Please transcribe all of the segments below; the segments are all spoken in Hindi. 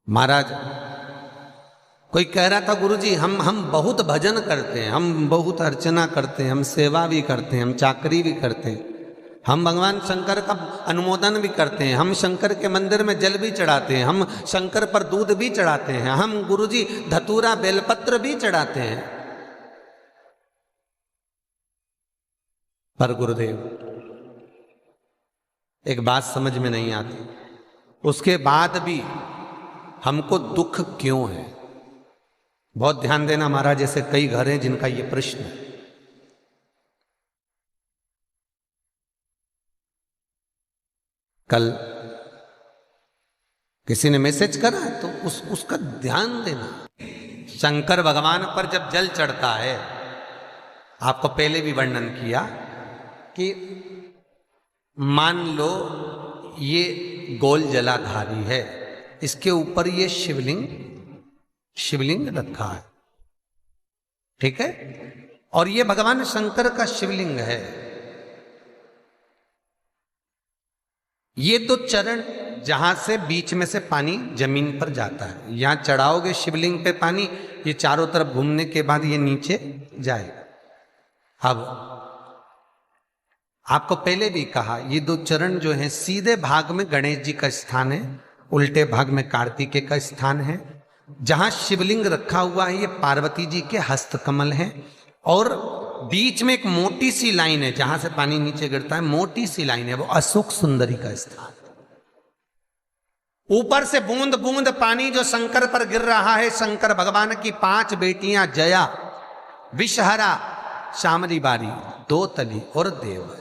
महाराज कोई कह रहा था, गुरुजी हम बहुत भजन करते हैं, हम बहुत अर्चना करते हैं, हम सेवा भी करते हैं, हम चाकरी भी करते हैं, हम भगवान शंकर का अनुमोदन भी करते हैं, हम शंकर के मंदिर में जल भी चढ़ाते हैं, हम शंकर पर दूध भी चढ़ाते हैं, हम गुरुजी धतूरा बेलपत्र भी चढ़ाते हैं। पर गुरुदेव एक बात समझ में नहीं आती, उसके बाद भी हमको दुख क्यों है? बहुत ध्यान देना महाराज, जैसे कई घर हैं जिनका ये प्रश्न है। कल किसी ने मैसेज करा तो उसका ध्यान देना। शंकर भगवान पर जब जल चढ़ता है, आपको पहले भी वर्णन किया कि मान लो ये गोल जलाधारी है, इसके ऊपर ये शिवलिंग रखा है, ठीक है, और ये भगवान शंकर का शिवलिंग है। ये तो चरण जहां से बीच में से पानी जमीन पर जाता है, यहां चढ़ाओगे शिवलिंग पे पानी, ये चारों तरफ घूमने के बाद ये नीचे जाएगा। अब आपको पहले भी कहा, ये दो चरण जो हैं, सीधे भाग में गणेश जी का स्थान है, उल्टे भाग में कार्तिकेय का स्थान है। जहां शिवलिंग रखा हुआ है ये पार्वती जी के हस्तकमल हैं, और बीच में एक मोटी सी लाइन है जहां से पानी नीचे गिरता है, मोटी सी लाइन है, वो अशोक सुंदरी का स्थान। ऊपर से बूंद बूंद पानी जो शंकर पर गिर रहा है, शंकर भगवान की 5 बेटियां जया, विषहरा, शामरी बारी, दो तली और देव।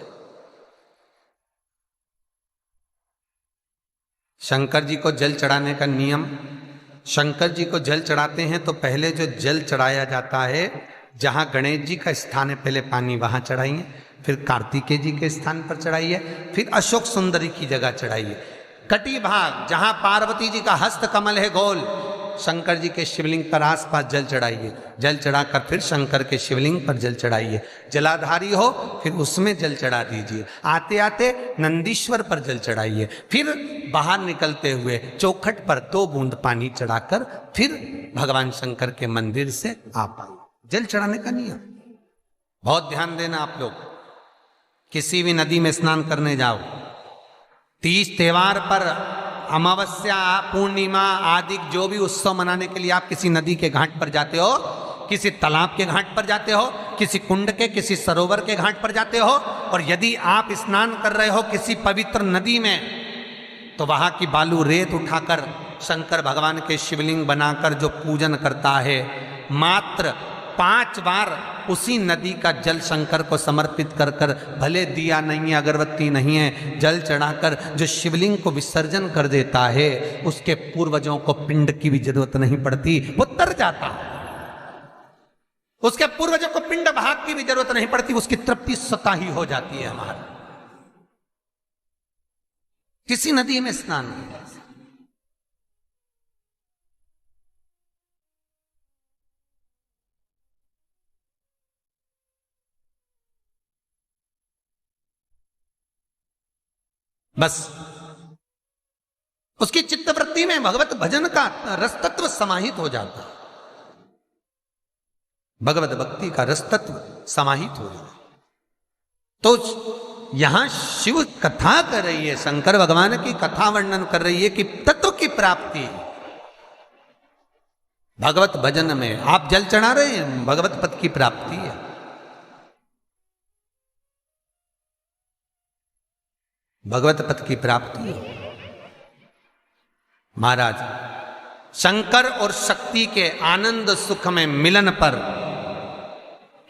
शंकर जी को जल चढ़ाने का नियम, शंकर जी को जल चढ़ाते हैं तो पहले जो जल चढ़ाया जाता है, जहां गणेश जी का स्थान है पहले पानी वहां चढ़ाइए, फिर कार्तिकेय जी के स्थान पर चढ़ाइए, फिर अशोक सुंदरी की जगह चढ़ाइए। कटी भाग जहां पार्वती जी का हस्त कमल है गोल, शंकर जी के शिवलिंग पर आसपास जल चढ़ाइए, जल चढ़ाकर फिर शंकर के शिवलिंग पर जल चढ़ाइए। जलाधारी हो फिर उसमें जल चढ़ा दीजिए, आते आते नंदीश्वर पर जल चढ़ाइए, फिर बाहर निकलते हुए चौखट पर 2 बूंद पानी चढ़ाकर फिर भगवान शंकर के मंदिर से आप आइए। जल चढ़ाने का नियम बहुत ध्यान देना आप लोग। किसी भी नदी में स्नान करने जाओ, तीज त्योहार पर, अमावस्या, पूर्णिमा आदि जो भी उत्सव मनाने के लिए आप किसी नदी के घाट पर जाते हो, किसी तालाब के घाट पर जाते हो, किसी कुंड के, किसी सरोवर के घाट पर जाते हो, और यदि आप स्नान कर रहे हो किसी पवित्र नदी में, तो वहां की बालू रेत उठाकर शंकर भगवान के शिवलिंग बनाकर जो पूजन करता है, मात्र 5 बार उसी नदी का जल शंकर को समर्पित कर कर, भले दिया नहीं है, अगरबत्ती नहीं है, जल चढ़ाकर जो शिवलिंग को विसर्जन कर देता है, उसके पूर्वजों को पिंड की भी जरूरत नहीं पड़ती, वो तर जाता है। उसके पूर्वजों को पिंड भाग की भी जरूरत नहीं पड़ती, उसकी तृप्ति स्वतः ही हो जाती है। हमारी किसी नदी में स्नान नहीं, बस उसकी चित्तवृत्ति में भगवत भजन का रस तत्व समाहित हो जाता है, भगवत भक्ति का रस तत्व समाहित हो जाता है। तो यहां शिव कथा कर रही है, शंकर भगवान की कथा वर्णन कर रही है कि तत्व की प्राप्ति भगवत भजन में। आप जल चढ़ा रहे हैं, भगवत पद की प्राप्ति है। भगवत पद की प्राप्ति हो। महाराज शंकर और शक्ति के आनंद सुख में मिलन पर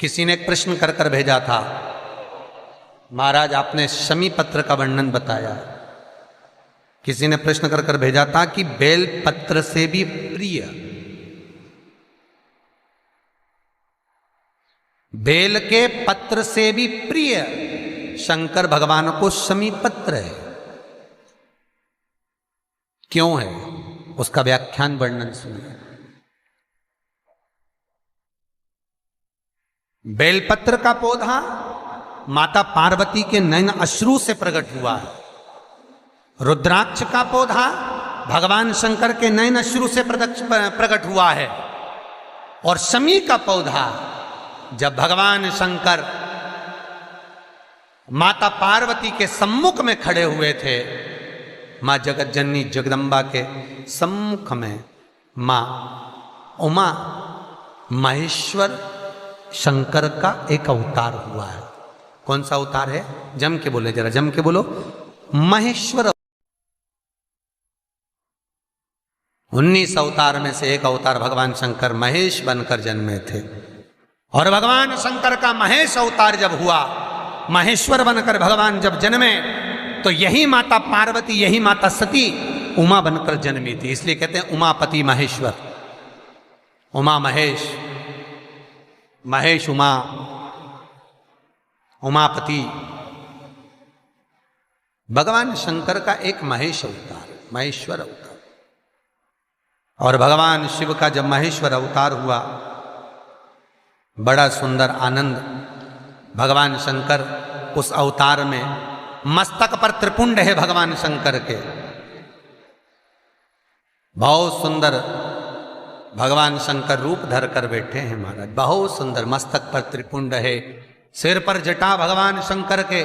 किसी ने एक प्रश्न कर कर भेजा था, महाराज आपने शमी पत्र का वर्णन बताया। किसी ने प्रश्न कर कर भेजा था कि बेल पत्र से भी प्रिय, बेल के पत्र से भी प्रिय शंकर भगवान को शमी पत्र है। क्यों है? उसका व्याख्यान वर्णन सुनिए। बेलपत्र का पौधा माता पार्वती के नयन अश्रु से प्रकट हुआ है। रुद्राक्ष का पौधा भगवान शंकर के नयन शुरू से प्रकट हुआ है। और शमी का पौधा जब भगवान शंकर माता पार्वती के सम्मुख में खड़े हुए थे, मां जगत जननी जगदम्बा के सम्मुख में मां उमा महेश्वर शंकर का एक अवतार हुआ है। कौन सा अवतार है? जम के बोले, जरा जम के बोलो। महेश्वर। 19 अवतार में से एक अवतार भगवान शंकर महेश बनकर जन्मे थे। और भगवान शंकर का महेश अवतार जब हुआ, महेश्वर बनकर भगवान जब जन्मे, तो यही माता पार्वती, यही माता सती उमा बनकर जन्मी थी। इसलिए कहते हैं उमापति महेश्वर। उमा महेश, महेश उमा, उमापति। भगवान शंकर का एक महेश अवतार, महेश्वर अवतार। और भगवान शिव का जब महेश्वर अवतार हुआ, बड़ा सुंदर आनंद। भगवान शंकर उस अवतार में, मस्तक पर त्रिपुंड है भगवान शंकर के, बहुत सुंदर भगवान शंकर रूप धर कर बैठे हैं महाराज। बहुत सुंदर, मस्तक पर त्रिपुंड है, सिर पर जटा भगवान शंकर के,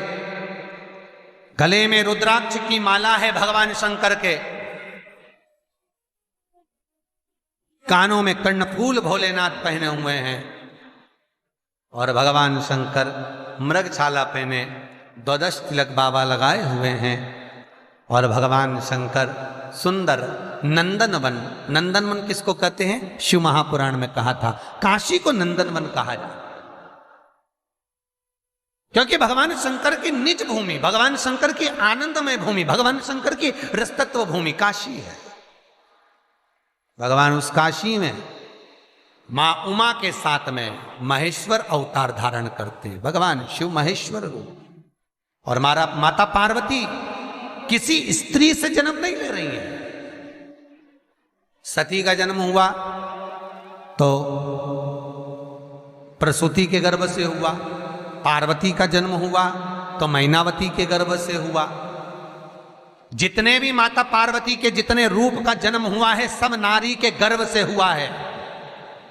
गले में रुद्राक्ष की माला है भगवान शंकर के, कानों में कर्णफूल भोलेनाथ पहने हुए हैं। और भगवान शंकर मृगछाला पहने, 12 तिलक बाबा लगाए हुए हैं। और भगवान शंकर सुंदर नंदनवन, नंदनवन किसको कहते हैं? शिव महापुराण में कहा था काशी को नंदनवन कहा जाए, क्योंकि भगवान शंकर की निज भूमि, भगवान शंकर की आनंदमय भूमि, भगवान शंकर की रसतत्व भूमि काशी है। भगवान उस काशी में मां उमा के साथ में महेश्वर अवतार धारण करते हैं। भगवान शिव महेश्वर हो। और माता पार्वती किसी स्त्री से जन्म नहीं ले रही है। सती का जन्म हुआ तो प्रसूति के गर्भ से हुआ, पार्वती का जन्म हुआ तो मैनावती के गर्भ से हुआ। जितने भी माता पार्वती के जितने रूप का जन्म हुआ है, सब नारी के गर्भ से हुआ है।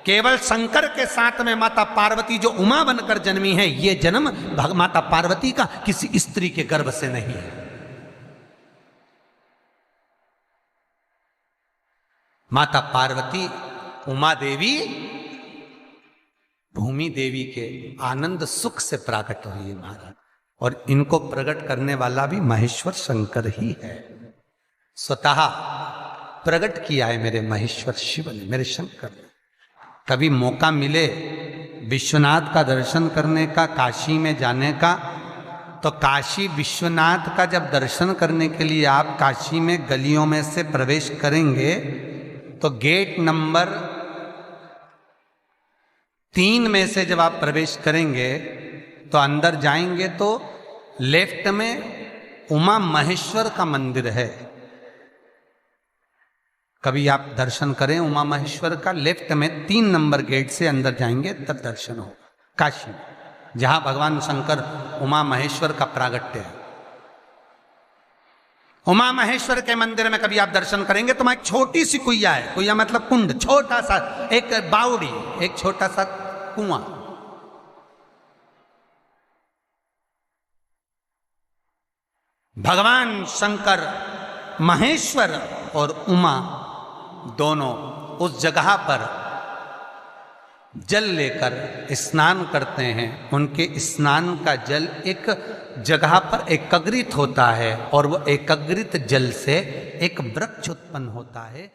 केवल शंकर के साथ में माता पार्वती जो उमा बनकर जन्मी है, ये जन्म माता पार्वती का किसी स्त्री के गर्भ से नहीं है। माता पार्वती उमा देवी भूमि देवी के आनंद सुख से प्रकट हुई है महाराज। और इनको प्रकट करने वाला भी महेश्वर शंकर ही है। स्वतः प्रकट किया है मेरे महेश्वर शिव ने, मेरे शंकर ने। कभी मौका मिले विश्वनाथ का दर्शन करने का, काशी में जाने का, तो काशी विश्वनाथ का जब दर्शन करने के लिए आप काशी में गलियों में से प्रवेश करेंगे, तो गेट नंबर 3 में से जब आप प्रवेश करेंगे तो अंदर जाएंगे तो लेफ्ट में उमा महेश्वर का मंदिर है। कभी आप दर्शन करें उमा महेश्वर का, लेफ्ट में 3 नंबर गेट से अंदर जाएंगे तब दर्शन होगा काशी में, जहां भगवान शंकर उमा महेश्वर का प्रागट्य है। उमा महेश्वर के मंदिर में कभी आप दर्शन करेंगे तो वहां एक छोटी सी कुइया है, कुइया मतलब कुंड, छोटा सा एक बावड़ी, एक छोटा सा कुआं। भगवान शंकर महेश्वर और उमा दोनों उस जगह पर जल लेकर स्नान करते हैं। उनके स्नान का जल एक जगह पर एकत्रित होता है और वो एकत्रित जल से एक वृक्ष उत्पन्न होता है।